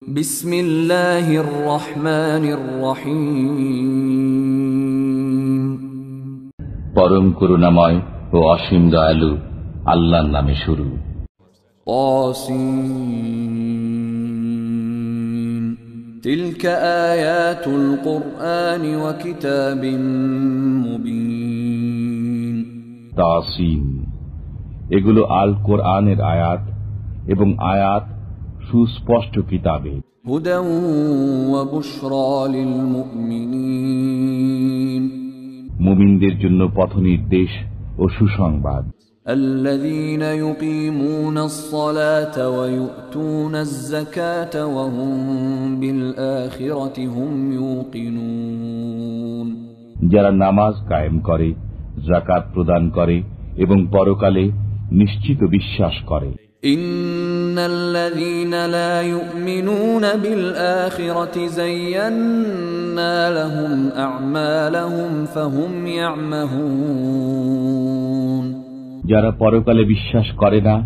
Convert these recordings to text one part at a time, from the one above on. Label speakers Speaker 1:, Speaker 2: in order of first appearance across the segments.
Speaker 1: বিসমিল্লাহির রহমানির রহিম।
Speaker 2: পরম করুণাময় ও অসীম দয়ালু আল্লাহর নামে শুরু।
Speaker 1: তাসিন তিলকা আয়াতুল কুরআনি ওয়া কিতাবিম মুবিন।
Speaker 2: তাসিন, এগুলো আল কোরআনের আয়াত এবং আয়াত সুস্পষ্ট কিতাবে।
Speaker 1: হুদাও ওয়া বুশরা লিল মুমিনিন,
Speaker 2: মুমিনদের জন্য পথনির্দেশ ও সুসংবাদ।
Speaker 1: الذين يقيمون الصلاة ويؤتون الزكاة وهم بالآخرة هم يوقنون,
Speaker 2: যারা নামাজ কায়েম করে, যাকাত প্রদান করে এবং পরকালে নিশ্চিত বিশ্বাস করে।
Speaker 1: إن الذين لا يؤمنون بالآخرة زينا لهم أعمالهم فهم يعمهون,
Speaker 2: যারা পরকালে বিশ্বাস করে না,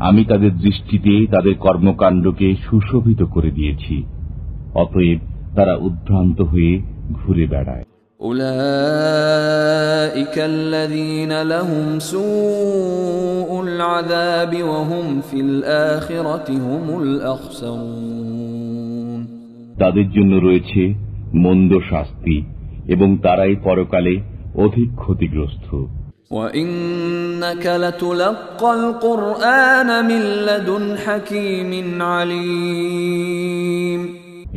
Speaker 2: আমি তাদের দৃষ্টিতে তাদের কর্মকাণ্ডকে সুশোভিত করে দিয়েছি, অতএব তারা উদ্ভ্রান্ত হয়ে ঘুরে বেড়ায়।
Speaker 1: أولئك الذين لهم سوء العذاب وهم في الآخرة هم الأخسرون,
Speaker 2: তাদের জন্য রয়েছে মন্দ শাস্তি এবং তারাই পরকালে অধিক ক্ষতিগ্রস্ত।
Speaker 1: وإنك لتلقى القرآن من لدن حكيم عليم,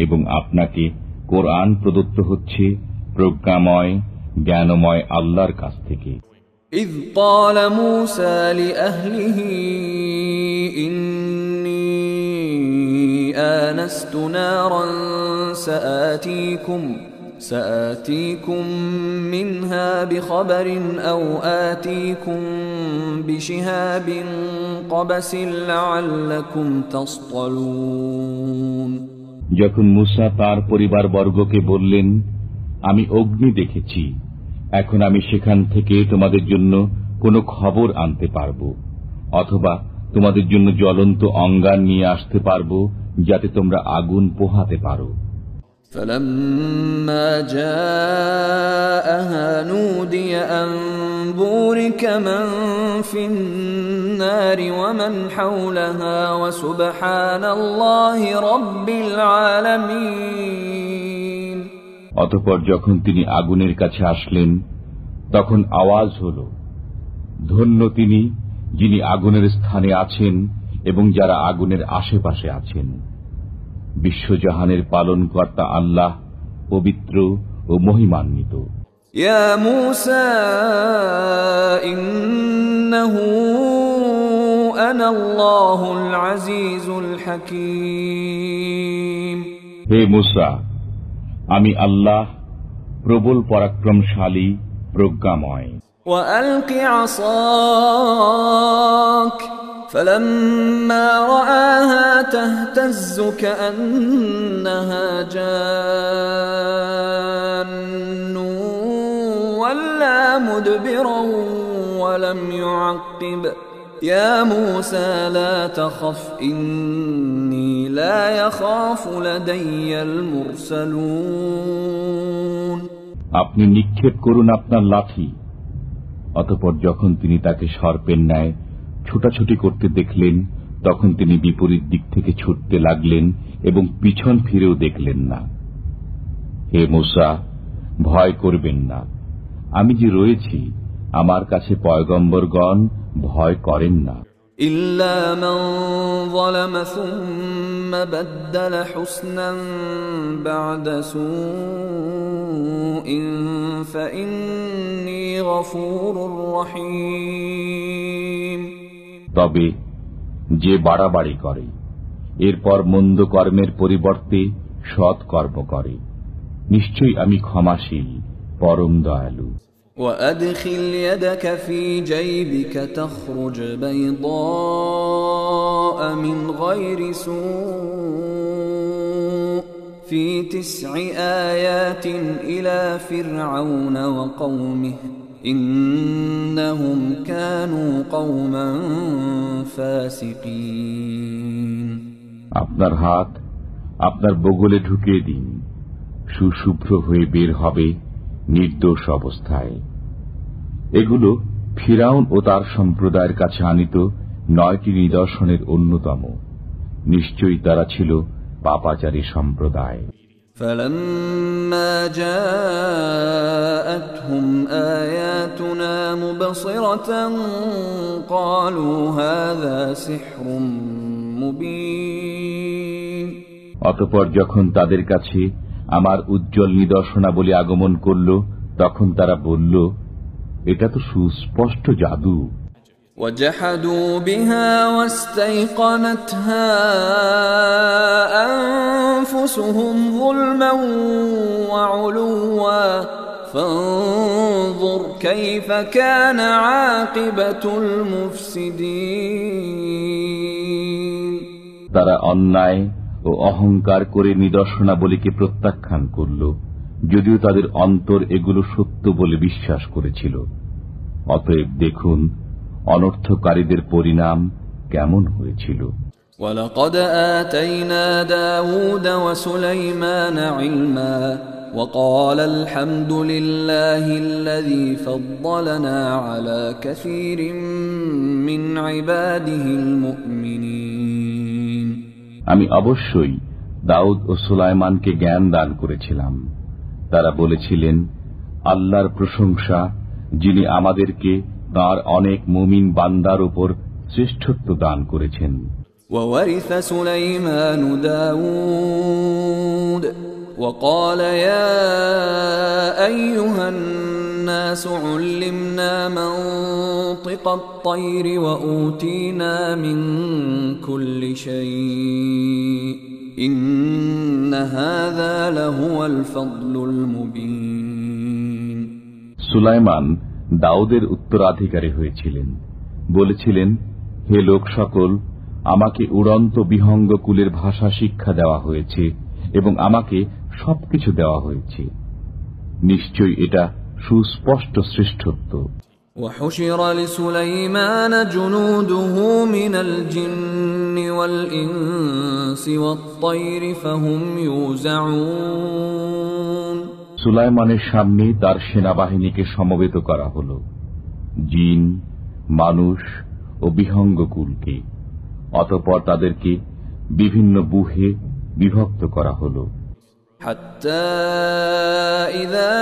Speaker 2: এবং আপনাকে কোরআন প্রদত্ত হচ্ছে প্রজ্ঞাময় জ্ঞানময় আল্লাহর কাছ থেকে।
Speaker 1: إذ قال موسى لأهله إني آنست نارا سآتيكم منها بخبر أو آتيكم بشهاب قبس لعلكم تصطلون,
Speaker 2: যখন মুসা তার পরিবারবর্গকে বললেন, আমি অগ্নি দেখেছি, এখন আমি সেখান থেকে তোমাদের জন্য কোনো খবর আনতে পারব, অথবা তোমাদের জন্য জ্বলন্ত অঙ্গার নিয়ে আসতে পারব, যাতে তোমরা আগুন পোহাতে পারো।
Speaker 1: فلما جاءها نودي أن بورك من في النار ومن حولها وسبحان الله رب العالمين,
Speaker 2: অতঃপর যখন তিনি আগুনের কাছে আসলেন, তখন আওয়াজ হল, ধন্য তিনি যিনি আগুনের স্থানে আছেন এবং যারা আগুনের আশেপাশে আছেন। বিশ্বজাহানের পালনকর্তা আল্লাহ পবিত্র ও মহিমান্বিত।
Speaker 1: ইয়া মূসা ইন্নাহু আনাল্লাহুল আজিজুল হাকীম,
Speaker 2: হে মূসা, আমি আল্লাহ প্রবল পরাক্রমশালী প্রজ্ঞাময়।
Speaker 1: ওয়া আলকি আসাক فلما رآها تهتز كأنها جان ولا مدبرا ولم يعقب يا موسى لا تخف إني لا يخاف لدي المرسلون,
Speaker 2: আপনি নিক্ষেপ করুন আপনার লাঠি। অতঃপর যখন তিনি তাকে সর্পের ন্যায় ছোটাছুটি করতে দেখলেন, তখন তিনি বিপরীত দিক থেকে ছুটতে লাগলেন এবং পিছন ফিরেও দেখলেন না। হে মূসা, ভয় করবেন না, আমি যে রয়েছি, আমার কাছে পয়গম্বরগণ ভয় করেন না।
Speaker 1: إلا من ظلم ثم بدل حسنا بعد سوء فإني غفور رحيم,
Speaker 2: তবে যে বাড়াবাড়ি করে, এরপর মন্দ কর্মের পরিবর্তে সৎ কর্ম করে, নিশ্চয়ই আমি ক্ষমাশীল, পরম দয়ালু।
Speaker 1: وأدخل يدك في جيبك تخرج بيضاء من غير سوء في 9 آيات إلى فرعون وقومه إنهم كانوا قوما فاسقين,
Speaker 2: আপনার হাত আপনার বগলে ঢুকিয়ে দিন, সুশুভ্র হয়ে বের হবে নির্দোষ অবস্থায়। এগুলো ফিরাউন ও তার সম্প্রদায়ের কাছে আনিত 9টি নিদর্শনের অন্যতম। নিশ্চয়ই তারা ছিল পাপাচারী সম্প্রদায়।
Speaker 1: فَلَمَّا جَاءَتْهُمْ آيَاتُنَا مُبْصِرَةً قَالُوا هَذَا سِحْرٌ مُبِينٌ।
Speaker 2: অতঃপর যখন তাদের কাছে আমার উজ্জ্বল নিদর্শনাবলী আগমন করল, তখন তারা বলল, এটা তো সুস্পষ্ট জাদু।
Speaker 1: وَجَحَدُوا بِهَا وَاسْتَيْقَنَتْهَا أَنفُسُهُمْ ظُلْمًا وَعُلُوًّا فَانظُرْ كَيْفَ كَانَ عَاقِبَةُ الْمُفْسِدِينَ।
Speaker 2: তারা অন্যায় ও অহংকার করে নিদর্শনাবলীকে প্রত্যাখ্যান করল, যদিও তাদের অন্তর এগুলো সত্য বলে বিশ্বাস করেছিল। অতএব দেখুন অনর্থকারীদের পরিণাম কেমন হয়েছিল।
Speaker 1: وَلَقَدْ آتَيْنَا دَاوُودَ وَسُلَيْمَانَ عِلْمًا وَقَالَ الْحَمْدُ لِلَّهِ الَّذِي فَضَّلَنَا عَلَى كَثِيرٍ مِّنْ عِبَادِهِ الْمُؤْمِنِينَ।
Speaker 2: আমি অবশ্যই দাউদ ও সুলাইমানকে জ্ঞান দান করেছিলাম। তারা বলেছিলেন, আল্লাহর প্রশংসা, যিনি আমাদেরকে তাঁর অনেক মুমিন বান্দার উপর শ্রেষ্ঠত্ব দান করেছেন।
Speaker 1: وَوَرِثَ سُلَيْمَانُ دَاوُودَ وَقَالَ يَا أَيُّهَا النَّاسُ عُلِّمْنَا مَنطِقَ الطَّيْرِ وَأُوتِينَا مِن كُلِّ شَيْءٍ إِنَّ هَذَا لَهُوَ الْفَضْلُ الْمُبِينُ।
Speaker 2: সুলাইমান দাউদের উত্তরাধিকারী হয়েছিলেন। বলেছিলেন, হে লোক সকল, আমাকে উড়ন্ত বিহঙ্গ কুলের ভাষা শিক্ষা দেওয়া হয়েছে এবং আমাকে সবকিছু দেওয়া হয়েছে। নিশ্চয়ই এটা সুস্পষ্ট শ্রেষ্ঠত্ব।
Speaker 1: وحشر لسليمان جنوده من الجن والإنس والطير فهم يوزعون।
Speaker 2: সুলাইমানের সামনে তার সেনাবাহিনীকে সমবেত করা হল, জিন, মানুষ ও বিহঙ্গকুলকে। অতঃপর তাদেরকে বিভিন্ন বুহে বিভক্ত করা হল।
Speaker 1: حتى إذا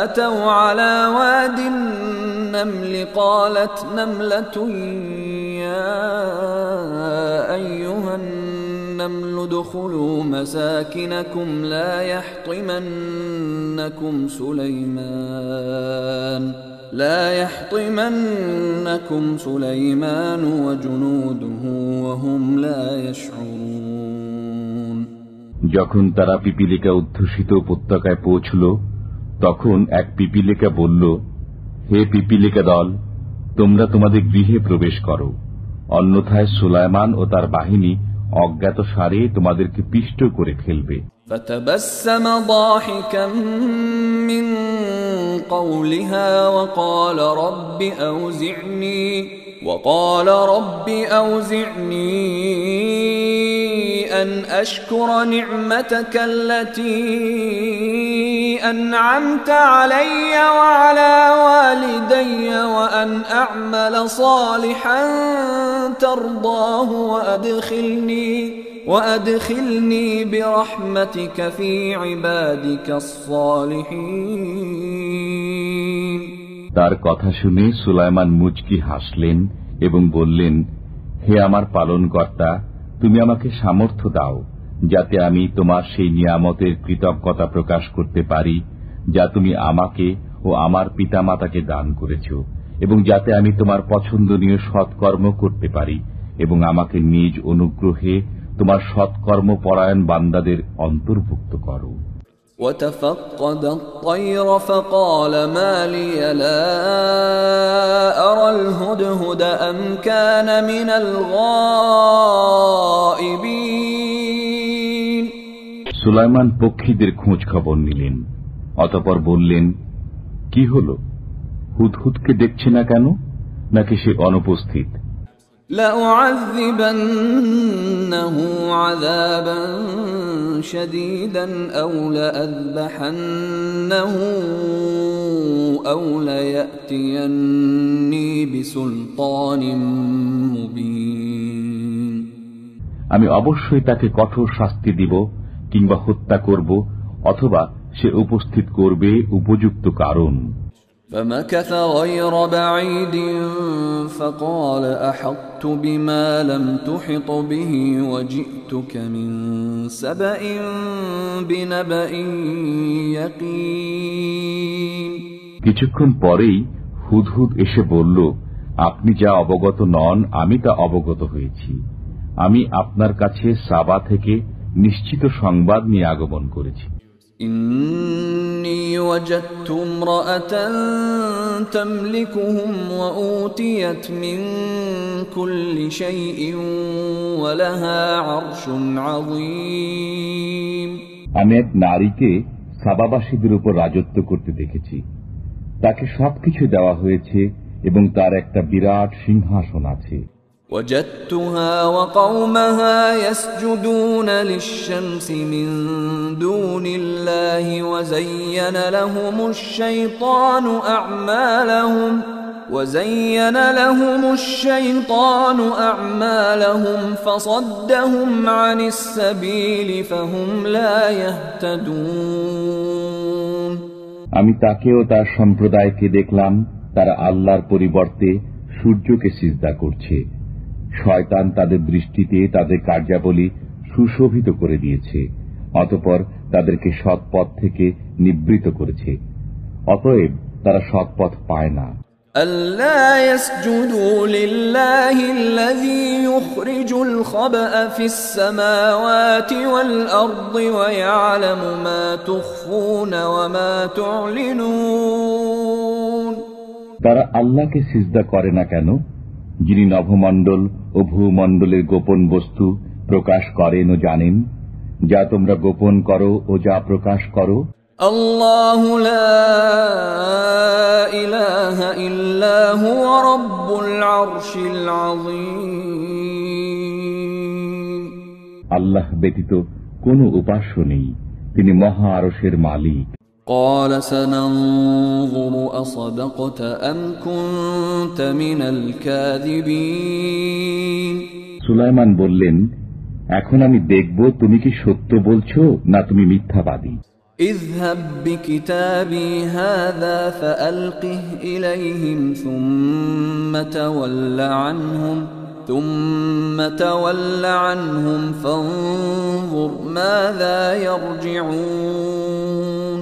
Speaker 1: أتوا على واد النمل قالت نملة يا أيها النمل ادخلوا مساكنكم لا يحطمنكم سليمان وجنوده وهم لا يشعرون।
Speaker 2: যখন তারা পিপিলিকা অধ্যুষিত উপত্যকায় পৌঁছল, তখন এক পিপিলিকা বলল, হে পিপিলিকা দল, তোমরা তোমাদের গৃহে প্রবেশ করো, অন্যথায় সুলাইমান ও তার বাহিনী অজ্ঞাত সারে তোমাদেরকে পিষ্ট করে ফেলবে।
Speaker 1: فتبسم ضاحكا من قولها وقال رب أوزعني أن أشكر نعمتك التي أنعمت علي وعلى والدي وأن أعمل صالحا ترضاه وأدخلني برحمتك في عبادك الصالحين।
Speaker 2: তার কথা শুনে সুলাইমান মুচকি হাসলেন এবং বললেন, হে আমার পালনকর্তা, তুমি আমাকে সামর্থ্য দাও যাতে আমি তোমার সেই নিয়ামতের কৃতজ্ঞতা প্রকাশ করতে পারি যা তুমি আমাকে ও আমার পিতামাতাকে দান করেছ, এবং যাতে আমি তোমার পছন্দনীয় সৎকর্ম করতে পারি এবং আমাকে নিজ অনুগ্রহে তোমার সৎকর্ম পরায়ণ বান্দাদের অন্তর্ভুক্ত করো।
Speaker 1: وتفقد الطير فقال ما لي لا أرى الهدهد أم كان من الغائبين।
Speaker 2: সুলাইমান পক্ষীদের খোঁজ খবর নিলেন, অতঃপর বললেন, কি হলো, হুদহুদকে দেখছে না কেন, নাকি সে অনুপস্থিত?
Speaker 1: لأعذبنه عذابا شديدا أو لأذبحنه أو ليأتيني بسلطان مبين
Speaker 2: আমি অবশ্যই তাকে কঠোর শাস্তি দিব কিংবা হত্যা করব অথবা সে উপস্থিত করবে উপযুক্ত কারণ।
Speaker 1: فمكث غير بعيد فقال أحطت بما لم تحط به وجئتك من سبأ بنبأ يقين।
Speaker 2: কিছুক্ষণ পরেই হুদহুদ এসে বলল, আপনি যা অবগত নন আমি তা অবগত হয়েছি। আমি আপনার কাছে সাবা থেকে নিশ্চিত সংবাদ নিয়ে আগমন করেছি।
Speaker 1: إني وجدت امرأة تملكهم وأوتيت من كل شيء ولها عرش عظيم।
Speaker 2: আমি এক নারীকে সাবাবাসীদের উপর রাজত্ব করতে দেখেছি, তাকে সবকিছু দেওয়া হয়েছে এবং তার একটা বিরাট সিংহাসন আছে।
Speaker 1: وجدتها وقومها يسجدون للشمس من دون الله وزين لهم الشيطان أعمالهم فصدهم عن السبيل فهم لا يهتدون।
Speaker 2: আমি তাকে ও তার সম্প্রদায়কে দেখলাম তারা আল্লাহর পরিবর্তে সূর্যকে সিজদা করছে। শয়তান তাদের দৃষ্টিতে তাদের কার্যাবলী সুশোভিত করে দিয়েছে, অতঃপর তাদেরকে সৎপথ থেকে নিবৃত করেছে, অতএব তারা সৎপথ পায় না।
Speaker 1: ألا يسجدوا لله الذي يخرج الخبأ في السماوات والأرض ويعلم ما تخفون وما تعلنون।
Speaker 2: তারা আল্লাহকে সিজদা করে না কেন, যিনি নভমণ্ডল ও ভূমণ্ডলের গোপন বস্তু প্রকাশ করেন ও জানেন, যা তোমরা গোপন করো ও যা প্রকাশ করো।
Speaker 1: আল্লাহু লা ইলাহা ইল্লা হুয়া রাব্বুল আরশিল আযীম।
Speaker 2: আল্লাহ ব্যতীত কোনো উপাস্য নেই, তিনি মহা আরশের মালিক।
Speaker 1: قال سننظر أصدقت أم كنت من الكاذبين।
Speaker 2: সুলাইমান বললেন, এখন আমি দেখব তুমি কি সত্য বলছো না তুমি মিথ্যাবাদী।
Speaker 1: اذهب بكتابي هذا فألقه إليهم ثم تول عنهم فانظر ماذا يرجعون।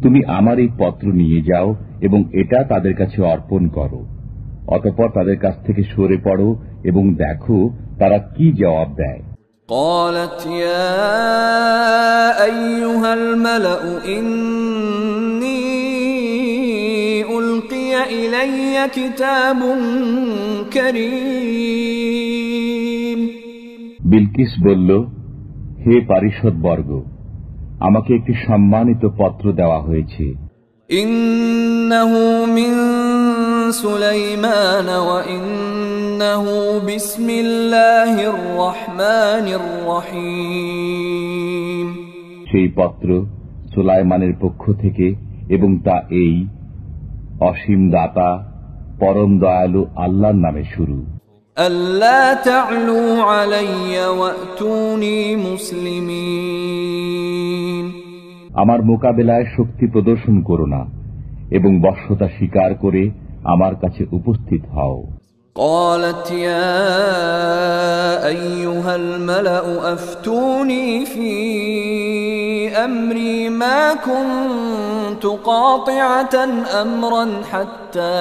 Speaker 2: তুমি আমার এই পত্র নিয়ে যাও এবং এটা তাদের কাছে অর্পণ করো, অতঃপর তাদের কাছ থেকে সরে পড়ো এবং দেখো তারা কি জবাব দেয়।
Speaker 1: قالت يا أيها الملأ إني ألقي إلي كتاب كريم।
Speaker 2: বিলকিস বলল, হে পারিষদ বর্গ, আমাকে একটি সম্মানিত পত্র দেওয়া হয়েছে।
Speaker 1: ইন্নাহু মিন সুলাইমান ওয়া ইন্নাহু বিসমিল্লাহির রহমানির রহিম।
Speaker 2: সেই পত্র সুলাইমানের পক্ষ থেকে এবং তা এই অসীম দাতা পরম দয়ালু আল্লাহর নামে শুরু।
Speaker 1: আল্লা তা'লু আলাইয়া ওয়া'তুনি মুসলিমিন।
Speaker 2: আমার মোকাবেলায় শক্তি প্রদর্শন করো না এবং বশ্যতা স্বীকার করে আমার কাছে উপস্থিত হও।
Speaker 1: قالت يا أيها الملأ أفتوني في أمري ما كنت قاطعة أمرا حتى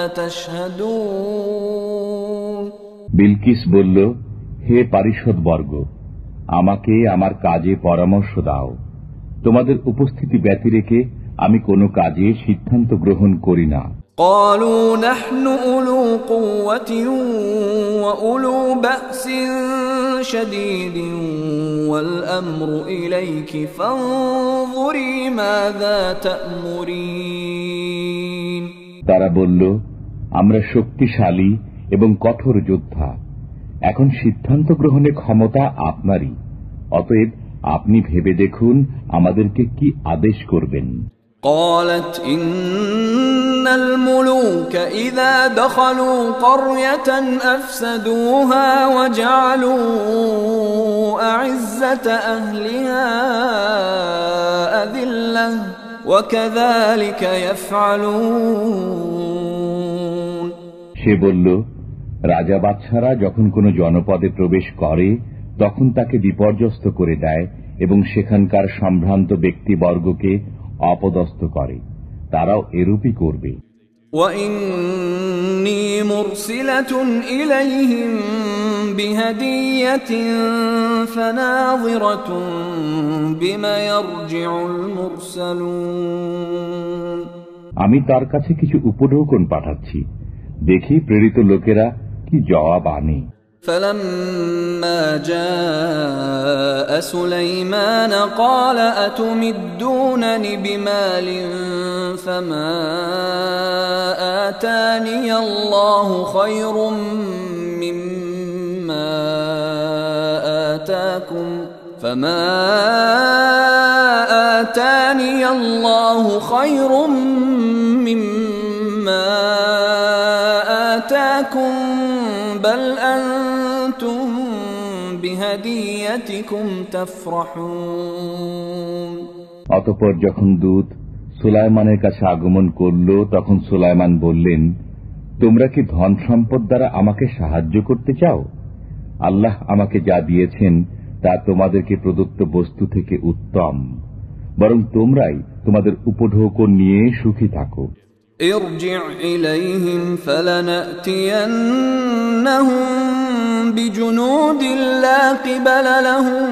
Speaker 1: تشهدون।
Speaker 2: বিলকিস বলল, হে পারিষদ বর্গ, আমাকে আমার কাজে পরামর্শ দাও। তোমাদের উপস্থিতি ব্যতি রেখে আমি কোনো কাজে সিদ্ধান্ত গ্রহণ করি না।
Speaker 1: قالوا نحن أولو قوة وأولو بأس شديد والأمر إليك فانظري ماذا تأمرين।
Speaker 2: তারা বলল, আমরা শক্তিশালী এবং কঠোর যোদ্ধা, এখন সিদ্ধান্ত গ্রহণের ক্ষমতা আপনারই, অতএব আপনি ভেবে দেখুন আমাদেরকে কি আদেশ করবেন।
Speaker 1: قالت إن الملوك إذا دخلوا قرية أفسدوها وجعلوا أعزة أهلها أذلة وكذلك يفعلون।
Speaker 2: সে বলল, রাজা বাদশারা যখন কোনো জনপদে প্রবেশ করে তখন তাকে বিপর্যস্ত করে দেয় এবং সেখানকার সম্ভ্রান্ত ব্যক্তিবর্গকে অপদস্থ করে, তারাও এরূপই করবে।
Speaker 1: وَإِنِّي مُرْسِلَةٌ إِلَيْهِمْ بِهَدِيَّةٍ فَنَاظِرَةٌ بِمَا يَرْجِعُ الْمُرْسَلُونَ।
Speaker 2: আমি তার কাছে কিছু উপঢৌকন পাঠাচ্ছি, দেখি প্রেরিত লোকেরা কি জবাব আনে।
Speaker 1: فَلَمَّا جَاءَ سُلَيْمَانَ قَالَ أَتُمِدُّونَنِ بِمَالٍ فَمَا آتَانِيَ اللَّهُ خَيْرٌ مِّمَّا آتَاكُمْ فَمَا آتَانِيَ اللَّهُ خَيْرٌ مِّمَّا آتَاكُمْ بَلْ أَنْتُمْ بِهَدِيَّتِكُمْ تَفْرَحُونَ।
Speaker 2: অতঃপর যখন দূত সুলাইমানের কাছে আগমন করল তখন সুলাইমান বললেন, তোমরা কি ধন সম্পদ দ্বারা আমাকে সাহায্য করতে চাও? আল্লাহ আমাকে যা দিয়েছেন তা তোমাদেরকে প্রদত্ত বস্তু থেকে উত্তম, বরং তোমরাই তোমাদের উপঢৌকন নিয়ে সুখী থাকো।
Speaker 1: ارجع إليهم فلنأتينهم بجنود لا قبل لهم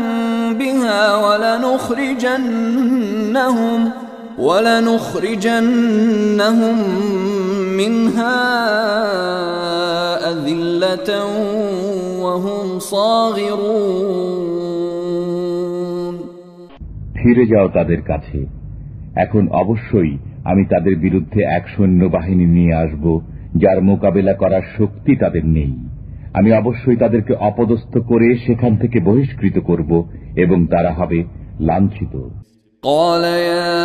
Speaker 1: بها ولنخرجنهم منها أذلة وهم صاغرون।
Speaker 2: ফিরে যাও তাদের কাছে, এখন অবশ্যই আমি তাদের বিরুদ্ধে এক সৈন্যবাহিনী নিয়ে আসব যার মোকাবেলা করার শক্তি তাদের নেই। আমি অবশ্যই তাদেরকে অপদস্থ করে সেখান থেকে বহিষ্কৃত করব এবং তারা হবে লাঞ্ছিত।
Speaker 1: قال يا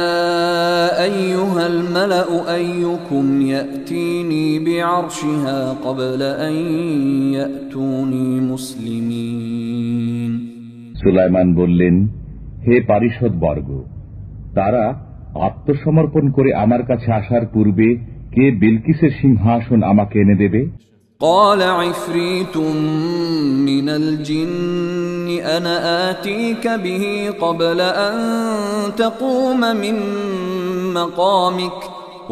Speaker 1: أيها الملأ أيكم يأتيني بعرشها قبل أن يأتوني مسلمين।
Speaker 2: সুলাইমান বললেন, হে পারিষদ বর্গ, তারা আত্মসমর্পণ করে আমার কাছে আসার পূর্বে কে বিলকিসের সিংহাসন আমাকে এনে দেবে?
Speaker 1: قال عفريت من الجن أنا آتيك به قبل أن تقوم من مقامك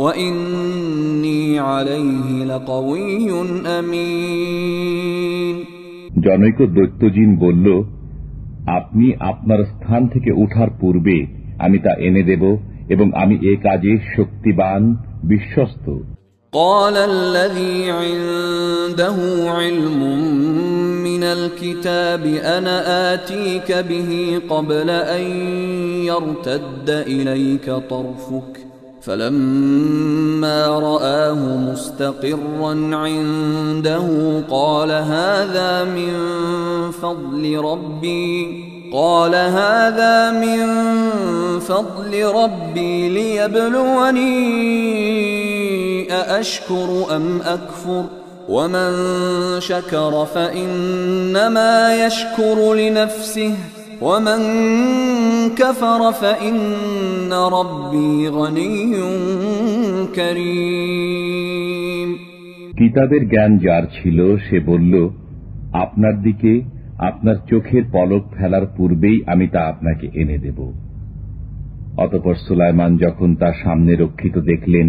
Speaker 1: وإني عليه لقوي أمين।
Speaker 2: জনৈক দৈত্যজিন বলল, আপনি আপনার স্থান থেকে উঠার পূর্বে আমি তা এনে দেব এবং আমি এ কাজে শক্তিবান, বিশ্বস্ত।
Speaker 1: قال الذي عنده علم من الكتاب أنا آتيك به قبل أن يرتد إليك طرفك فلما رآه مستقرا عنده قال هذا من فضل ربي ليبلوني أأشكر أم أكفر ومن شكر فإنما يشكر لنفسه ومن كفر فإن ربي غني كريم।
Speaker 2: কিতাবের জ্ঞান যার ছিল সে বলল, আপনার দিকে আপনার চোখের পলক ফেলার পূর্বেই আমি তা আপনাকে এনে দেব। অতঃপর সুলাইমান যখন তার সামনে রক্ষিত দেখলেন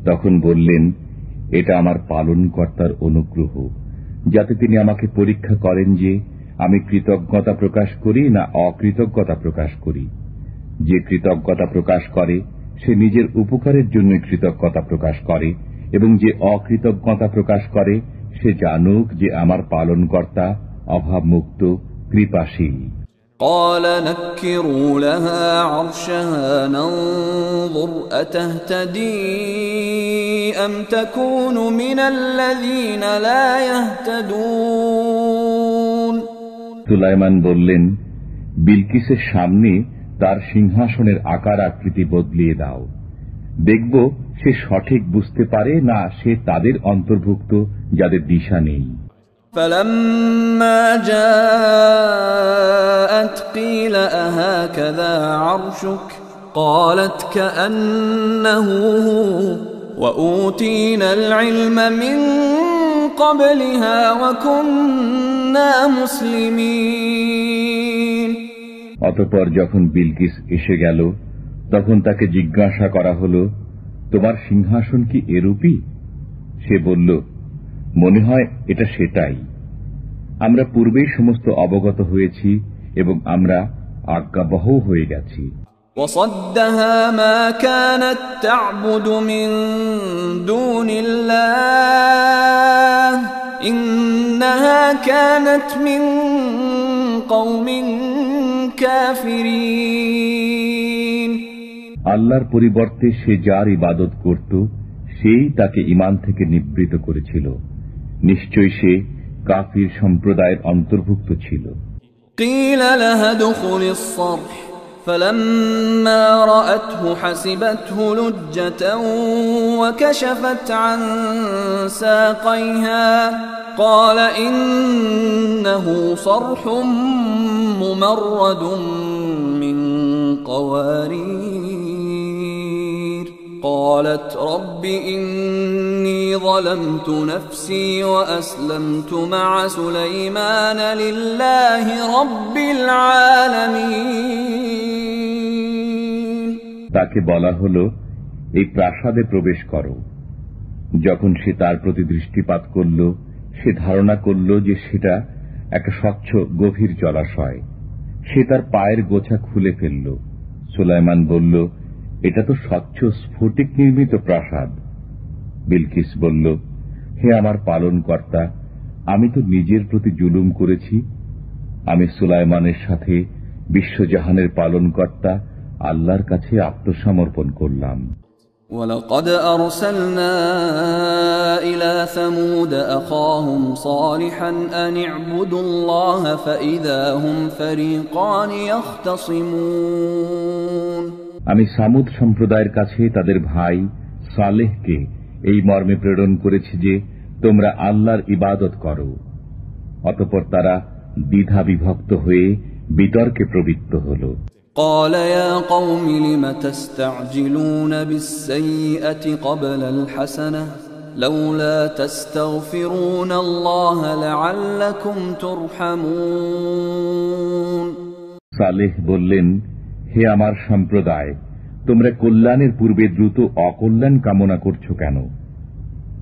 Speaker 2: তখন বললেন, এটা আমার পালনকর্তার অনুগ্রহ, যাতে তিনি আমাকে পরীক্ষা করেন যে আমি কৃতজ্ঞতা প্রকাশ করি না অকৃতজ্ঞতা প্রকাশ করি। যে কৃতজ্ঞতা প্রকাশ করে সে নিজের উপকারের জন্য কৃতজ্ঞতা প্রকাশ করে, এবং যে অকৃতজ্ঞতা প্রকাশ করে সে জানুক যে আমার পালনকর্তা অভাবমুক্ত, কৃপাশীল।
Speaker 1: قال نكروا لها عرشها ننظر أتهتدي أم تكون من الذين لا يهتدون
Speaker 2: সুলাইমান বললেন, বিলকিসের সামনে তার সিংহাসনের আকার আকৃতি বদলিয়ে দাও, দেখব সে সঠিক বুঝতে পারে না সে তাদের অন্তর্ভুক্ত যাদের দিশা নেই।
Speaker 1: فلما جاءت قيل أهكذا عرشك قالت كأنه هو وأوتينا العلم من قبلها وكنا مسلمين।
Speaker 2: অতঃপর যখন বিলকিস এসে গেল তখন তাকে জিজ্ঞাসা করা হল, তোমার সিংহাসন কি এরূপই? সে বলল, মনে হয় এটা সেটাই। আমরা পূর্বেই সমস্ত অবগত হয়েছি এবং আমরা আজ্ঞাবহ হয়ে গেছি।
Speaker 1: وصدها ما كانت تعبد من دون الله إنها كانت من قوم كافرين।
Speaker 2: আল্লাহর পরিবর্তে সে যার ইবাদত করত সেই তাকে ঈমান থেকে নিবৃত করেছিল, নিশ্চয় সে কাফির সম্প্রদায়ের অন্তর্ভুক্ত ছিল।
Speaker 1: قيل لها ادخلي الصرح فلما رأته حسبته لجة وكشفت عن ساقيها قال إنه صرح ممرد من قوارير قالت رب إني ظلمت نفسي وأسلمت مع سليمان لله رب العالمين।
Speaker 2: তাকে বলা হলো, এই প্রাসাদে প্রবেশ করো। যখন সে তার প্রতি দৃষ্টিপাত করল সে ধারণা করল যে সেটা একটা স্বচ্ছ গভীর জলাশয়। সে তার পায়ের গোছা খুলে ফেলল। সুলাইমান বলল, এটা তো স্বচ্ছ স্ফটিক নির্মিত প্রাসাদ। বিলকিস বলল, হে আমার পালনকর্তা, আমি তো নিজের প্রতি জুলুম করেছি। আমি সুলাইমানের সাথে বিশ্বজাহানের পালনকর্তা আল্লাহর কাছে আত্মসমর্পণ করলাম।
Speaker 1: وَلَقَدْ أَرْسَلْنَا إِلَى ثَمُودَ أَخَاهُمْ صَالِحًا أَنِ اعْبُدُوا اللَّهَ فَإِذَا هُمْ فَرِيقَانِ يَخْتَصِمُونَ।
Speaker 2: আমি সামুদ সম্প্রদায়ের কাছে তাদের ভাই সালেহকে এই মর্মে প্রেরণ করেছি যে তোমরা আল্লাহর ইবাদত করো। অতঃপর তারা দ্বিধা বিভক্ত হয়ে বিতর্কে প্রবৃত্ত হল।
Speaker 1: قال يا قوم لم تستعجلون بالسيئة قبل الحسنة لولا تستغفرون الله لعلكم ترحمون।
Speaker 2: সালেহ বললেন, হে আমার সম্প্রদায়, তোমরা কল্যাণের পূর্বে দ্রুত অকল্যাণ কামনা করছো কেন?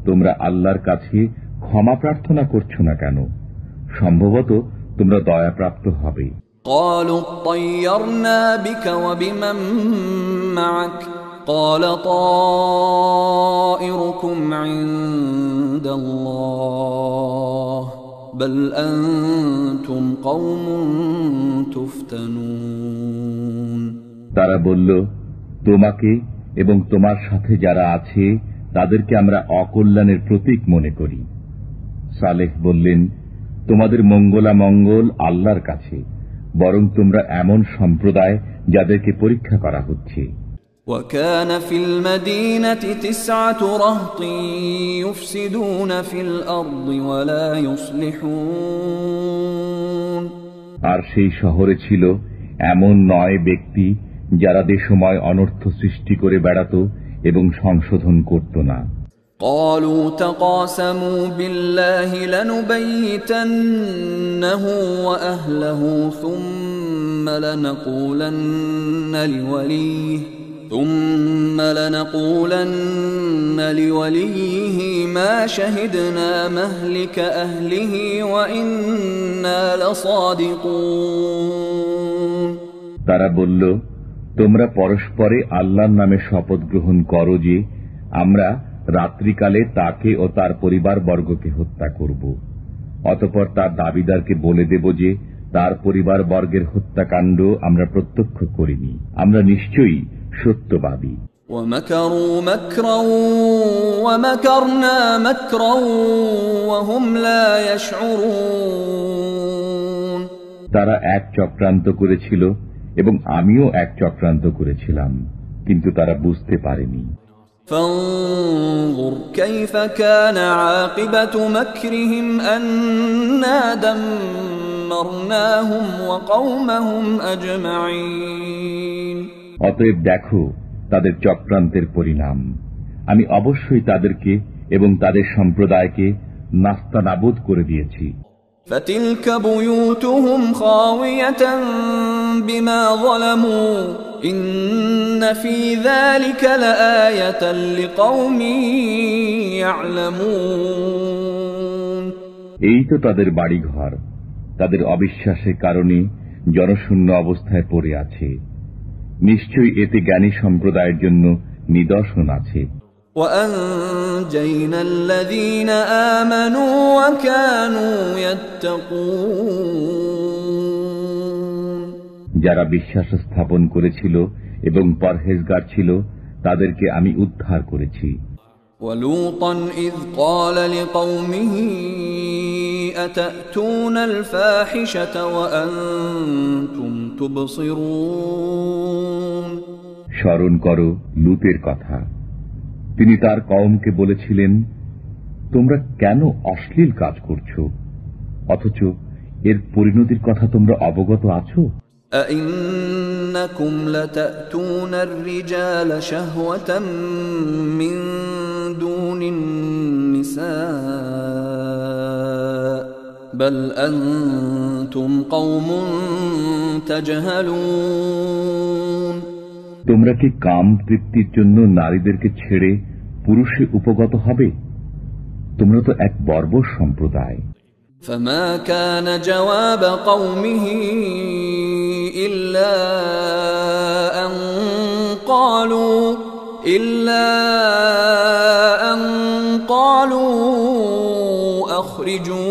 Speaker 2: তোমরা আল্লাহর কাছে ক্ষমা প্রার্থনা করছো না কেন? সম্ভবত তোমরা দয়াপ্রাপ্ত হবে।
Speaker 1: قالوا اطيرنا بك وبمن معك قال طائركم عند الله بل أنتم قوم تفتنون।
Speaker 2: তারা বলল, তোমাকে এবং তোমার সাথে যারা আছে তাদেরকে আমরা অকল্যাণের প্রতীক মনে করি। সালেহ বললেন, তোমাদের মঙ্গলা মঙ্গল আল্লাহর কাছে, বরং তোমরা এমন সম্প্রদায় যাদেরকে পরীক্ষা করা হচ্ছে।
Speaker 1: وكان في المدينة 9 رهط يفسدون في الأرض ولا يصلحون।
Speaker 2: আর সেই শহরে ছিল এমন 9 ব্যক্তি যারা দেশময় অনর্থ সৃষ্টি করে বেড়াত এবং সংশোধন করত না।
Speaker 1: قالوا تقاسموا بالله لنبيتنه وأهله ثم لنقولن لوليه ما شهدنا مهلك أهله وإنا لصادقون।
Speaker 2: তারা বলল, তোমরা পরস্পরে আল্লাহর নামে শপথ গ্রহণ করো যে আমরা রাত্রিকালে তাকে ও তার পরিবার বর্গকে হত্যা করব। অতঃপর তার দাবিদারকে বলে দেব যে তার পরিবার বর্গের হত্যাকাণ্ড আমরা প্রত্যক্ষ করিনি, আমরা নিশ্চয়ই সত্যবাদী।
Speaker 1: ومكروا مكرا ومكرنا مكرا وهم لا يشعرون।
Speaker 2: তারা এক চক্রান্ত করেছিল এবং আমিও এক চক্রান্ত করেছিলাম, কিন্তু তারা বুঝতে পারেনি।
Speaker 1: فانظر كيف كان عاقبة مكرهم أنا دمرناهم وقومهم أجمعين।
Speaker 2: অতএব দেখো তাদের চক্রান্তের পরিণাম। আমি অবশ্যই তাদেরকে এবং তাদের সম্প্রদায়কে নাস্তানাবুদ করে দিয়েছি।
Speaker 1: فتلك بيوتهم خاوية بما ظلموا إن في ذلك لآية لقوم يعلمون।
Speaker 2: এই তো তাদের বাড়িঘর তাদের অবিশ্বাসের কারণে জনশূন্য অবস্থায় পড়ে আছে। নিশ্চয়ই এতে জ্ঞানী সম্প্রদায়ের জন্য নিদর্শন আছে।
Speaker 1: وأنجينا الذين آمنوا وكانوا يتقون।
Speaker 2: যারা বিশ্বাস স্থাপন করেছিল এবং পরহেজগার ছিল তাদেরকে আমি উদ্ধার করেছি।
Speaker 1: ولوطا إذ قال لقومه أتأتون الفاحشة وأنتم تبصرون।
Speaker 2: স্মরণ করো লূতের কথা। তিনি তার কওমকে বলেছিলেন, তোমরা কেন অশ্লীল কাজ করছো, অথচ এর পরিণতির কথা তোমরা অবগত আছো?
Speaker 1: أئنكم لتأتون الرجال شهوة من دون النساء بل أنتم قوم تجهلون।
Speaker 2: তোমরা কি কাম তৃপ্তির জন্য নারীদেরকে ছেড়ে পুরুষে উপগত হবে? তোমরা তো এক বর্বর সম্প্রদায়।
Speaker 1: فما كان جواب قومه إلا أن قالوا أخرجوا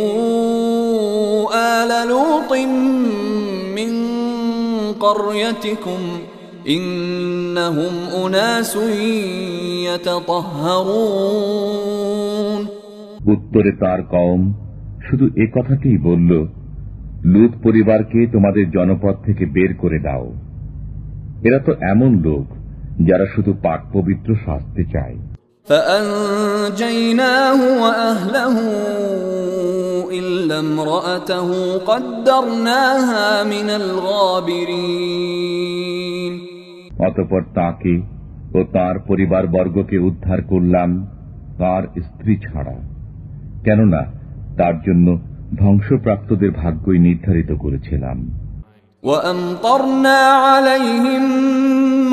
Speaker 1: آل لوط من قريتكم إنهم أناس يتطهرون।
Speaker 2: উত্তরে তার কওম শুধু এ কথাটিই বলল, লূত পরিবারকে তোমাদের জনপদ থেকে বের করে দাও। এরা তো এমন লোক যারা শুধু পাক পবিত্র সাজতে চায়।
Speaker 1: فأنجيناه وأهله إلا امرأته قدرناها من الغابرين।
Speaker 2: অতঃপর তাকে ও তার পরিবার বর্গকে উদ্ধার করলাম, তার স্ত্রী ছাড়া, কেননা তার জন্য ধ্বংসপ্রাপ্তদের ভাগ্যই নির্ধারিত করেছিলাম।
Speaker 1: وأمطرنا عليهم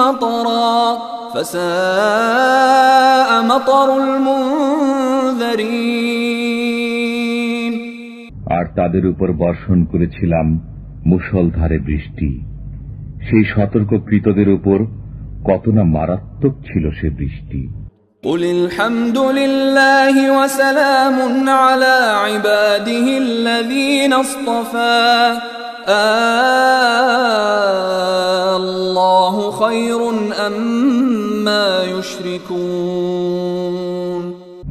Speaker 1: مطرا فساء مطر المنذرين।
Speaker 2: আর তাদের উপর বর্ষণ করেছিলাম মুষলধারে বৃষ্টি। সেই সতর্ককৃতদের উপর কত না মারাত্মক ছিল সে বৃষ্টি।
Speaker 1: قل الحمد لله وسلام على عباده الذين اصطفى الله خير أما يشركون।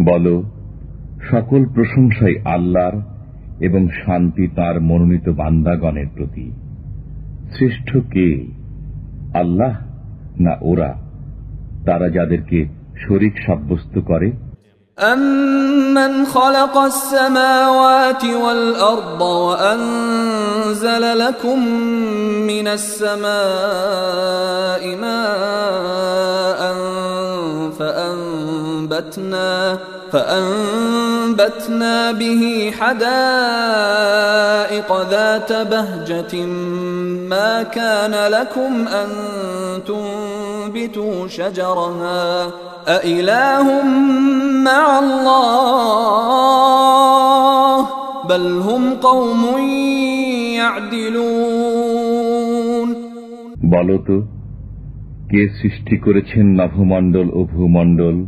Speaker 2: বলো, সকল প্রশংসাই আল্লাহর এবং শান্তি তার মনোনীত বান্দাগণের প্রতি। শ্রেষ্ঠ কে, আল্লাহ না ওরা, তারা যাদেরকে শরীক সাব্যস্ত করে?
Speaker 1: أَمَّنْ خَلَقَ السَّمَاوَاتِ وَالْأَرْضَ وَأَنزَلَ لَكُم مِّنَ السَّمَاءِ مَاءً فَأَنبَتْنَا بِهِ حَدَائِقَ ذَاتَ بَهْجَةٍ مَا كَانَ لَكُمْ أَن تُنبِتُوا شَجَرَهَا أَإِلَٰهٌ مَّعَ اللَّهِ بَلْ هُمْ قَوْمٌ يَعْدِلُونَ।
Speaker 2: বলো তো, কে সৃষ্টি করেছেন নভমণ্ডল ও ভূমণ্ডল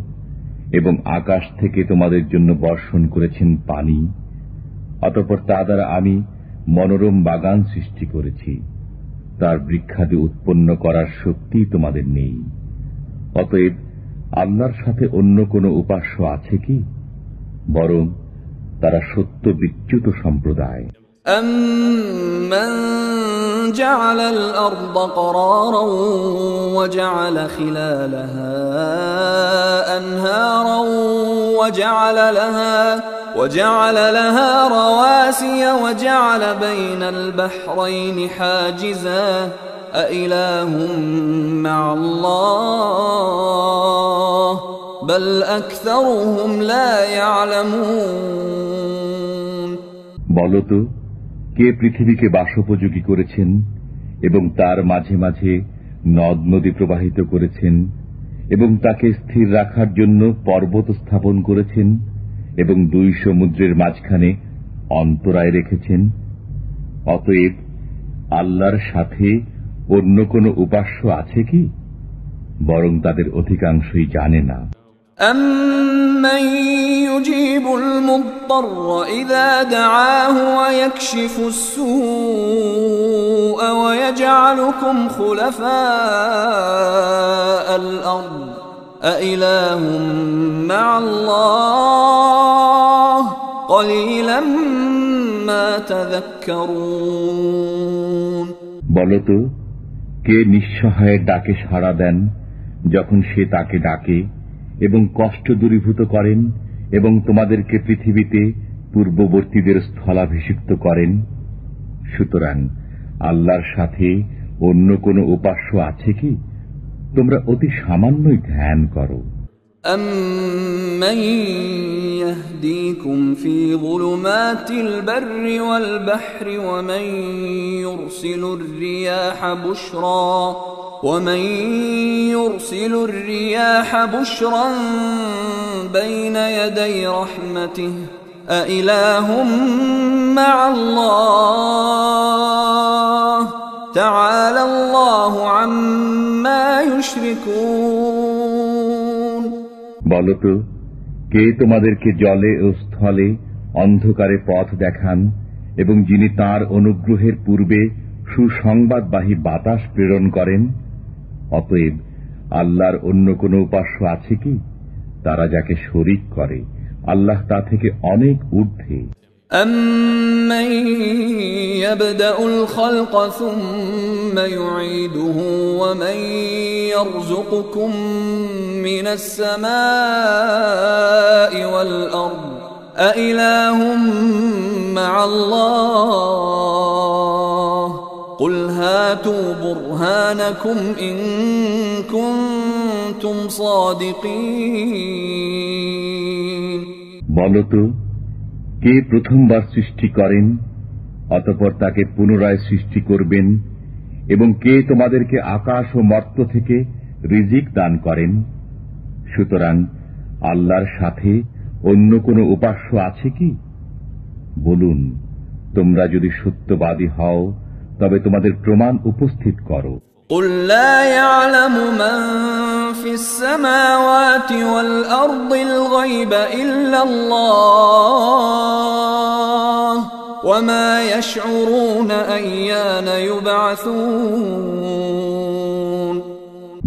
Speaker 2: এবং আকাশ থেকে তোমাদের জন্য বর্ষণ করেছেন পানি, অতঃপর তা দ্বারা আমি মনোরম বাগান সৃষ্টি করেছি। তার বৃক্ষাদি উৎপন্ন করার শক্তি তোমাদের নেই। অতএব আল্লাহর সাথে অন্য কোন উপাস্য আছে কি? বরং তারা সত্য বিচ্যুত সম্প্রদায়।
Speaker 1: أَمَّنْ جَعَلَ الْأَرْضَ قَرَارًا وَجَعَلَ خِلَالَهَا أَنْهَارًا وَجَعَلَ لَهَا رَوَاسِيَ وَجَعَلَ بَيْنَ الْبَحْرَيْنِ حَاجِزًا أَإِلَٰهٌ مَّعَ اللَّهِ بَلْ أَكْثَرُهُمْ لَا يَعْلَمُونَ
Speaker 2: বলতো, কে পৃথিবীকে বাসোপযোগী করেছেন এবং তার মাঝে মাঝে নদ নদী প্রবাহিত করেছেন এবং তাকে স্থির রাখার জন্য পর্বত স্থাপন করেছেন এবং দুই সমুদ্রের মাঝখানে অন্তরায় রেখেছেন? অতএব আল্লাহর সাথে অন্য কোন উপাস্য আছে কি? বরং তাদের অধিকাংশই জানে না।
Speaker 1: أَمَّن يُجِيبُ الْمُضْطَرَّ إِذَا دَعَاهُ وَيَكْشِفُ السُّوءَ وَيَجْعَلُكُمْ خُلَفَاءَ الْأَرْضِ أَإِلَٰهٌ مَّعَ اللَّهِ قَلِيلًا مَّا تَذَكَّرُونَ
Speaker 2: বলতো, কে নিঃসহায়ের ডাকে সাড়া দেন যখন সে তাকে ডাকে এবং কষ্ট দূরীভূত করেন এবং তোমাদেরকে পৃথিবীতে পূর্ববর্তীদের স্থলাভিষিক্ত করেন? সুতরাং আল্লাহর সাথে অন্য কোন উপাস্য আছে কি? তোমরা অতি সামান্যই ধ্যান করো।
Speaker 1: أَمَّن يَهْدِيكُمْ فِي ظُلُمَاتِ الْبَرِّ وَالْبَحْرِ وَمَن يُرْسِلُ الرِّيَاحَ بُشْرًا بَيْنَ يَدَيْ رَحْمَتِهِ أَإِلَٰهٌ مَّعَ اللَّهِ تَعَالَى اللَّهُ عَمَّا يُشْرِكُونَ
Speaker 2: বলতো, কে তোমাদেরকে জলে ও স্থলে অন্ধকারে পথ দেখান এবং যিনি তাঁর অনুগ্রহের পূর্বে সুসংবাদবাহী বাতাস প্রেরণ করেন? অতএব আল্লাহর অন্য কোন উপাস্য আছে কি? তারা যাকে শরীক করে আল্লাহ তা থেকে অনেক ঊর্ধ্বে।
Speaker 1: أَمَّن يَبْدَأُ الْخَلْقَ ثُمَّ يُعِيدُهُ وَمَن يَرْزُقُكُم مِّنَ السَّمَاءِ وَالْأَرْضِ أَإِلَٰهٌ مَّعَ اللَّهِ قُلْ هَاتُوا بُرْهَانَكُمْ إِن كُنتُمْ صَادِقِينَ
Speaker 2: বলতো, কে প্রথমবার সৃষ্টি করেন অতঃপর তাকে পুনরায় সৃষ্টি করবেন এবং কে তোমাদেরকে আকাশ ও মর্ত্য থেকে রিজিক দান করেন? সুতরাং আল্লাহর সাথে অন্য কোন উপাস্য আছে কি? বলুন, তোমরা যদি সত্যবাদী হও তবে তোমাদের প্রমাণ উপস্থিত করো।
Speaker 1: قُل لَّا يَعْلَمُ مَن فِي السَّمَاوَاتِ وَالْأَرْضِ الْغَيْبَ إِلَّا اللَّهُ وَمَا يَشْعُرُونَ أَيَّانَ يُبْعَثُونَ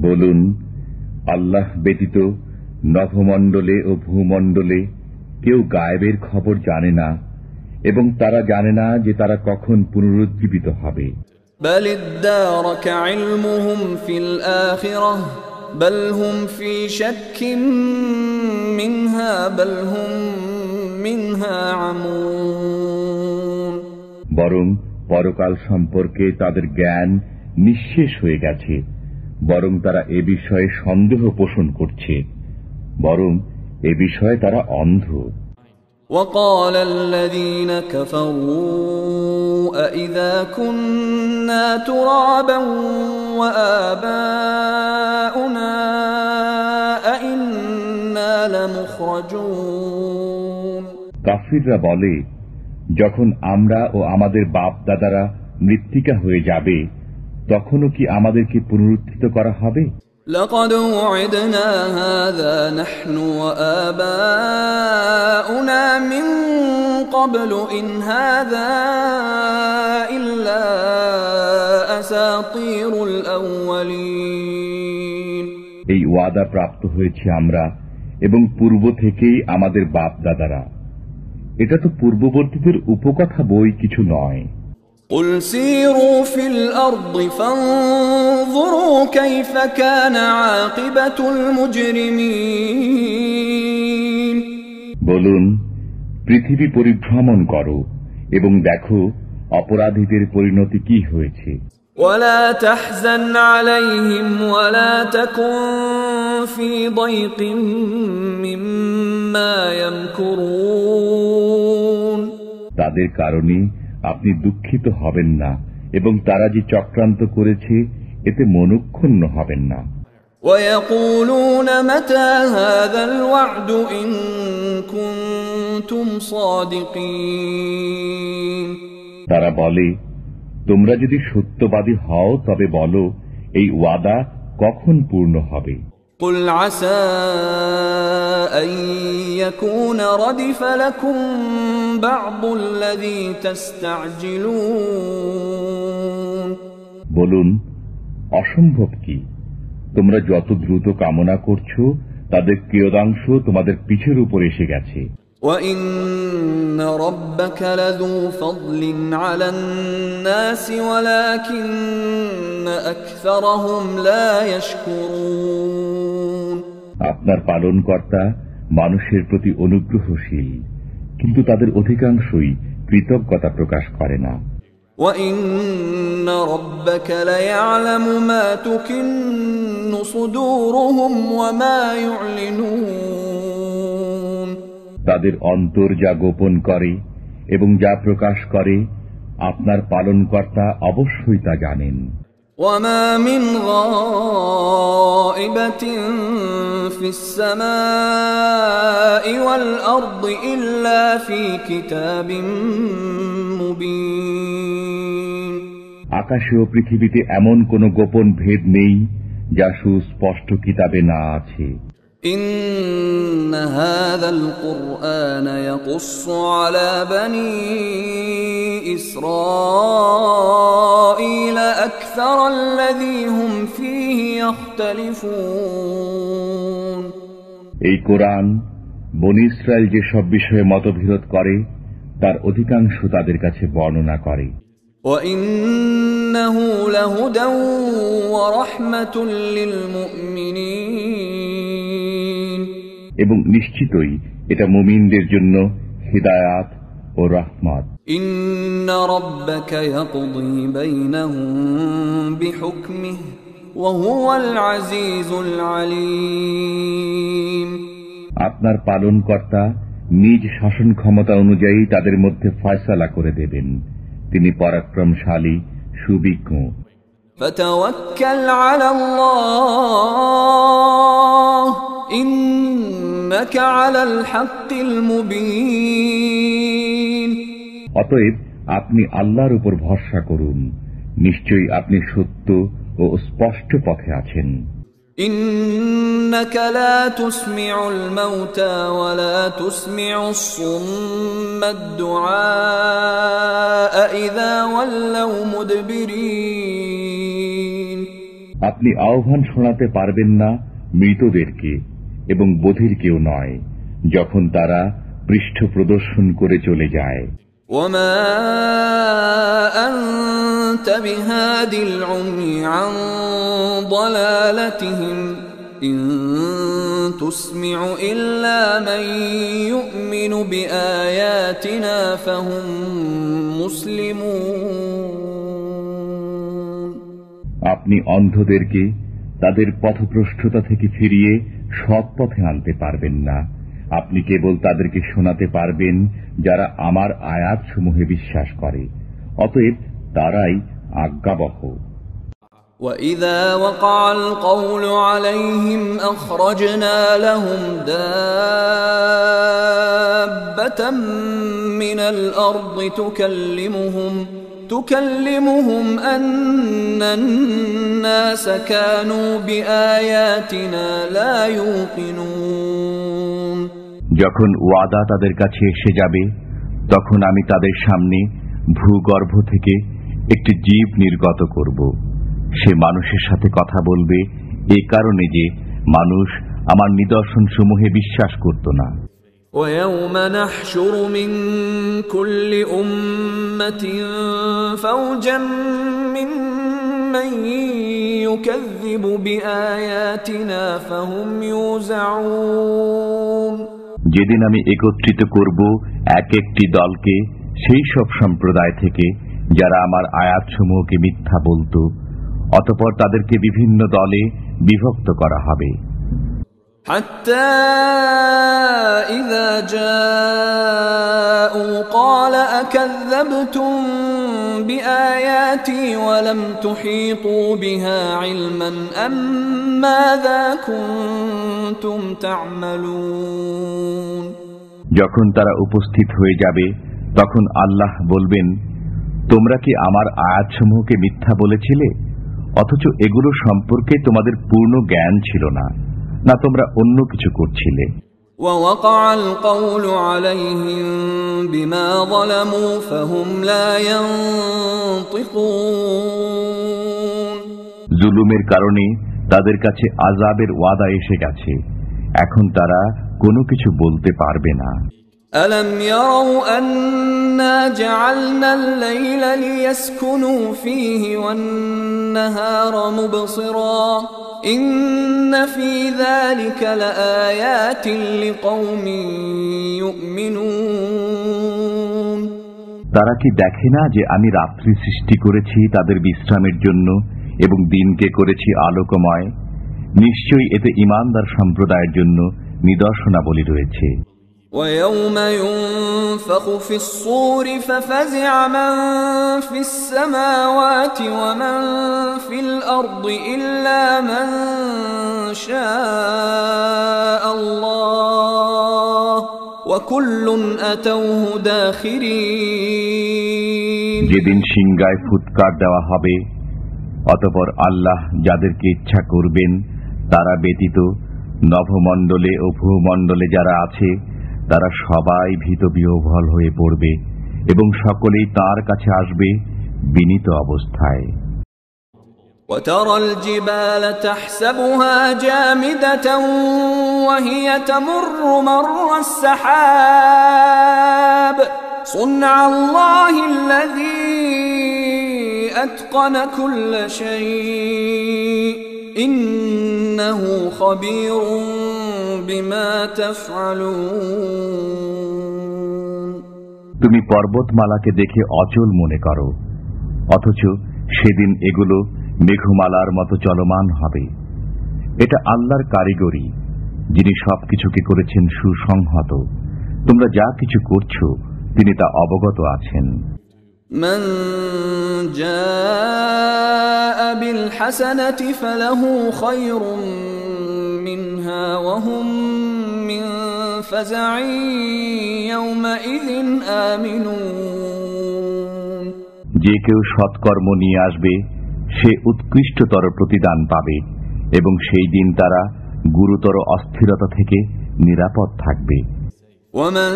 Speaker 2: বলুন, আল্লাহ ব্যতীত নভমণ্ডলে ও ভূমণ্ডলে কেউ গায়েবের খবর জানে না এবং তারা জানে না যে তারা কখন পুনরুজ্জীবিত হবে।
Speaker 1: بل ادارك علمهم في الآخرة بل هم في شك منها بل هم منها عمون
Speaker 2: বরং পরকাল সম্পর্কে তাদের জ্ঞান নিঃশেষ হয়ে গেছে, বরং তারা এ বিষয়ে সন্দেহ পোষণ করছে, বরং এ বিষয়ে তারা অন্ধ।
Speaker 1: وقال الذين كفروا أإذا كنا ترابا وآباؤنا أإنا لمخرجون
Speaker 2: কাফিররা বলে, যখন আমরা ও আমাদের বাপ দাদারা মৃত্তিকা হয়ে যাবে তখনও কি আমাদেরকে পুনরুত্থিত করা হবে?
Speaker 1: لقد وعدنا هذا نحن وآباؤنا من قبل إن هذا إلا أساطير الأولين
Speaker 2: এই ওয়াদা প্রাপ্ত হয়েছে আমরা এবং পূর্ব থেকেই আমাদের বাপ দাদারা, এটা তো পূর্ববর্তীদের উপকথা বই কিছু নয়।
Speaker 1: قل سيروا في الأرض فانظروا كيف كان عاقبة المجرمين
Speaker 2: বলুন, পৃথিবী পরিভ্রমণ করো এবং দেখো অপরাধীদের পরিণতি কি হয়েছে।
Speaker 1: ولا تحزن عليهم ولا تكن في ضيق مما يمكرون
Speaker 2: তাদের কারণে আপনি দুঃখিত হবেন না এবং তারা যে চক্রান্ত করেছে এতে মনক্ষুণ্ণ হবেন না।
Speaker 1: ويقولون متى هذا الوعد إن كنتم صادقين
Speaker 2: তারা বলে, তোমরা যদি সত্যবাদী হও তবে বলো এই ওয়াদা কখন পূর্ণ হবে।
Speaker 1: قل عسى أن يكون ردف لكم بعض الذي تستعجلون
Speaker 2: বলুন, অসম্ভব কি, তোমরা যত দ্রুত কামনা করছো তাদের কিয়দাংশ তোমাদের পিঠের উপর এসে গেছে।
Speaker 1: وَإِنَّ رَبَّكَ لَذُو فَضْلٍ عَلَى النَّاسِ وَلَكِنَّ أَكْثَرَهُمْ لَا يَشْكُرُونَ
Speaker 2: আপনার পালনকর্তা মানুষের প্রতি অনুগ্রহশীল, কিন্তু তাদের অধিকাংশই কৃতজ্ঞতা প্রকাশ করে না।
Speaker 1: وَإِنَّ رَبَّكَ لَيَعْلَمُ مَا تُكِنُّ صُدُورُهُمْ وَمَا يُعْلِنُونَ
Speaker 2: তাদের অন্তর যা গোপন করে এবং যা প্রকাশ করে আপনার পালনকর্তা অবশ্যই তা জানেন।
Speaker 1: وَمَا مِنْ غَائِبَةٍ فِي السَّمَاءِ وَالْأَرْضِ إِلَّا فِي كِتَابٍ مُبِينٍ
Speaker 2: আকাশে ও পৃথিবীতে এমন কোন গোপন ভেদ নেই যা সুস্পষ্ট কিতাবে না আছে।
Speaker 1: إِنَّ هَذَا الْقُرْآنَ يَقُصُّ عَلَى بَنِي إِسْرَائِيلَ أَكْثَرَ الَّذِي هُمْ فِيهِ يَخْتَلِفُونَ
Speaker 2: এই কোরআন বনী ইসরায়েল যে সব বিষয়ে মতবিরোধ করে তার অধিকাংশ তাদের কাছে বর্ণনা করে।
Speaker 1: وَإِنَّهُ لَهُدًى وَرَحْمَةٌ لِّلْمُؤْمِنِينَ
Speaker 2: এবং নিশ্চিতই এটা মুমিনদের জন্য হিদায়াত ও রহমত।
Speaker 1: إِنَّ رَبَّكَ يَقْضِي بَيْنَهُم بِحُكْمِهِ وَهُوَ الْعَزِيزُ الْعَلِيمُ
Speaker 2: আপনার পালনকর্তা নিজ শাসন ক্ষমতা অনুযায়ী তাদের মধ্যে ফয়সালা করে দেবেন, তিনি পরাক্রমশালী সুবিজ্ঞ।
Speaker 1: فَتَوَكَّلْ عَلَى اللَّهِ إِنَّكَ عَلَى الْحَقِّ الْمُبِينِ
Speaker 2: অতএব আপনি আল্লাহর উপর ভরসা করুন, নিশ্চয়ই আপনি সত্য ও স্পষ্ট পথে আছেন।
Speaker 1: إِنَّكَ لَا تُسْمِعُ الْمَوْتَى وَلَا تُسْمِعُ الصُّمَّ الدُّعَاءَ إِذَا وَلَّوْا مُدْبِرِينَ
Speaker 2: আপনি আহ্বান শোনাতে পারবেন না মৃতদেরকে এবং বধিরকেও নয়, যখন তারা পৃষ্ঠ প্রদর্শন করে চলে যায়।
Speaker 1: وَمَا أَنْتَ بِهَادِ الْعُمْيِ عَنْ ضَلَالَتِهِمْ إِنْ تُسْمِعُ إِلَّا مَنْ يُؤْمِنُ بِآيَاتِنَا فَهُمْ مُسْلِمُونَ
Speaker 2: আপনি অন্ধদেরকে তাদের পথভ্রষ্টতা থেকে ফিরিয়ে সৎ পথে আনতে পারবেন না, আপনি কেবল তাদেরকে শোনাতে পারবেন যারা আমার আয়াতসমূহে বিশ্বাস করে, অতএব তারাই আজ্ঞাবহ।
Speaker 1: وَإِذَا وَقَعَ الْقَوْلُ عَلَيْهِمْ أَخْرَجْنَا لَهُمْ دَابَّةً مِّنَ الْأَرْضِ تُكَلِّمُهُمْ أَنَّ النَّاسَ كَانُوا بِآيَاتِنَا لَا يُوقِنُونَ
Speaker 2: যখন ওয়াদা তাদের কাছে এসে যাবে তখন আমি তাদের সামনে ভূগর্ভ থেকে একটি জীব নির্গত করব, সে মানুষের সাথে কথা বলবে এই কারণে যে মানুষ আমার নিদর্শন সমূহে বিশ্বাস করত না।
Speaker 1: ويوم نحشر من كل أمة فوجا ممن يكذب بآياتنا فهم يوزعون
Speaker 2: যেদিন আমি একত্রিত করব এক একটি দলকে সেই সব সম্প্রদায় থেকে যারা আমার আয়াতসমূহকে মিথ্যা বলতো, অতঃপর তাদেরকে বিভিন্ন দলে বিভক্ত করা হবে।
Speaker 1: حتى إذا جاءوا قال أكذبتم بآياتي ولم تحيطوا بها علما أم ماذا كنتم تعملون
Speaker 2: যখন তারা উপস্থিত হয়ে যাবে তখন আল্লাহ বলবেন, তোমরা কি আমার আয়াতসমূহকে মিথ্যা বলেছিলে, অথচ এগুলো সম্পর্কে তোমাদের পূর্ণ জ্ঞান ছিল না, না তোমরা অন্য কিছু করছিলে।
Speaker 1: ووقع القول عليهم بما ظلموا فهم لا ينطقون
Speaker 2: জুলুমের কারণে তাদের কাছে আযাবের ওয়াদা এসে গেছে, এখন তারা কোনো কিছু বলতে পারবে না।
Speaker 1: ألم يروا أنا جعلنا الليل ليسكنوا فيه والنهار مبصرا إن في ذلك لآيات لقوم يؤمنون
Speaker 2: তারা কি দেখে না যে আমি রাত্রি সৃষ্টি করেছি তাদের বিশ্রামের জন্য এবং দিনকে করেছি আলোকময়? নিশ্চয়ই এতে ঈমানদার সম্প্রদায়ের জন্য নিদর্শনাবলী রয়েছে।
Speaker 1: ويوم ينفخ في الصور ففزع من في السماوات ومن في الأرض إلا من شاء الله وكل أتوه داخرين
Speaker 2: যেদিন সিংগায় ফুৎকার দেওয়া হবে, অতঃপর আল্লাহ যাদেরকে ইচ্ছা করবেন তারা ব্যতীত নভমণ্ডলে ও ভূমণ্ডলে যারা আছে তারা সবাই ভীতবিহ্বল হয়ে পড়বে এবং সকলেই তার কাছে আসবে বিনীত অবস্থায়।
Speaker 1: وترى الجبال تحسبها جامدة وهي تمر مر السحاب صنع الله الذي أتقن كل شيء إنه خبير بما تفعلون
Speaker 2: তুমি পর্বতমালাকে দেখে অচল মনে করো, অথচ সেদিন এগুলো মেঘমালার মতো চলমান হবে। এটা আল্লাহর কারিগরি, যিনি সবকিছুকে করেছেন সুসংহত। তোমরা যা কিছু করছো তিনি তা অবগত আছেন।
Speaker 1: من جاء بالحسنة فله خير منها وهم من فزع يومئذ آمنون
Speaker 2: যে কেউ সৎকর্ম নিয়ে আসবে সে উৎকৃষ্টতর প্রতিদান পাবে এবং সেই দিন তারা গুরুতর অস্থিরতা থেকে নিরাপদ থাকবে।
Speaker 1: ومن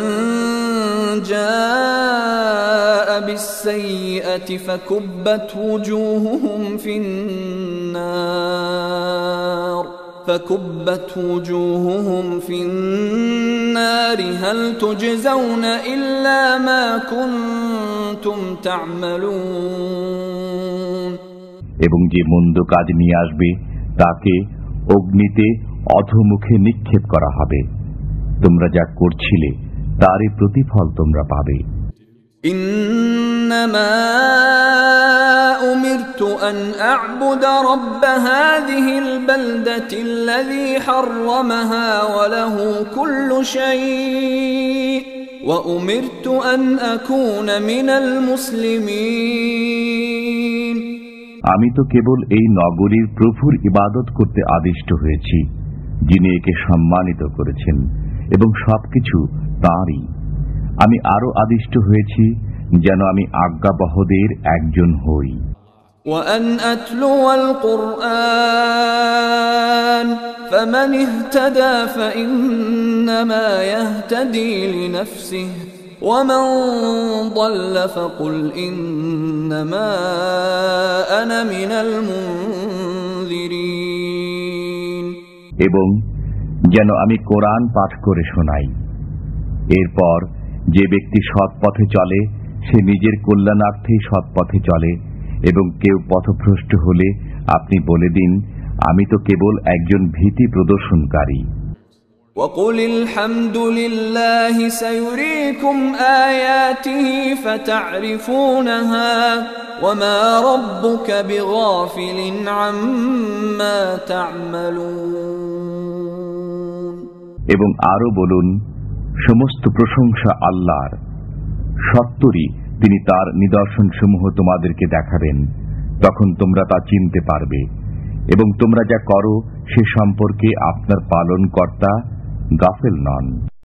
Speaker 1: جاء بالسيئة فكبت وجوههم في النار هل تجزون إلا ما كنتم تعملون
Speaker 2: এবং যে মন্দ কাজ নিয়ে আসবে তাকে অগ্নিতে অধোমুখে নিক্ষেপ করা হবে, তোমরা যা করছিলে তারই প্রতিফল তোমরা পাবে।
Speaker 1: إنما أمرت أن أعبد رب هذه البلدة الذي حرمها وله كل شيء وأمرت أن أكون من المسلمين
Speaker 2: আমি তো কেবল এই নগরীর প্রভুর ইবাদত করতে আদিষ্ট হয়েছি, যিনি একে সম্মানিত করেছেন এবং সবকিছু তাঁরই। আমি আরো আদিষ্ট হয়েছি যেন আমি আজ্ঞাবহদের একজন হই।
Speaker 1: وأن أتلو القرآن فمن اهتدى فإنما يهتدي لنفسه ومن ضل فقل إنما أنا من المنذرين
Speaker 2: এবং যেন আমি কোরআন পাঠ করে শোনাই, এরপর যে ব্যক্তি সৎ পথে চলে সে নিজের কল্যাণার্থেই সৎ পথে চলে, এবং কেউ পথভ্রষ্ট হলে আপনি বলে দিন, আমি তো কেবল একজন ভীতি প্রদর্শনকারী।
Speaker 1: وَقُلِ الْحَمْدُ لِلَّهِ سَيُرِيكُمْ آيَاتِهِ فَتَعْرِفُونَهَا وَمَا رَبُّكَ بِغَافِلٍ عَمَّا تَعْمَلُونَ।
Speaker 2: এবং আরো বলুন, সমস্ত প্রশংসা আল্লাহর, সত্তরই তিনি তার নিদর্শনসমূহ তোমাদেরকে দেখাবেন, তখন তোমরা তা চিনতে পারবে, এবং তোমরা যা করো সে সম্পর্কে আপনার পালনকর্তা গাফেল নন।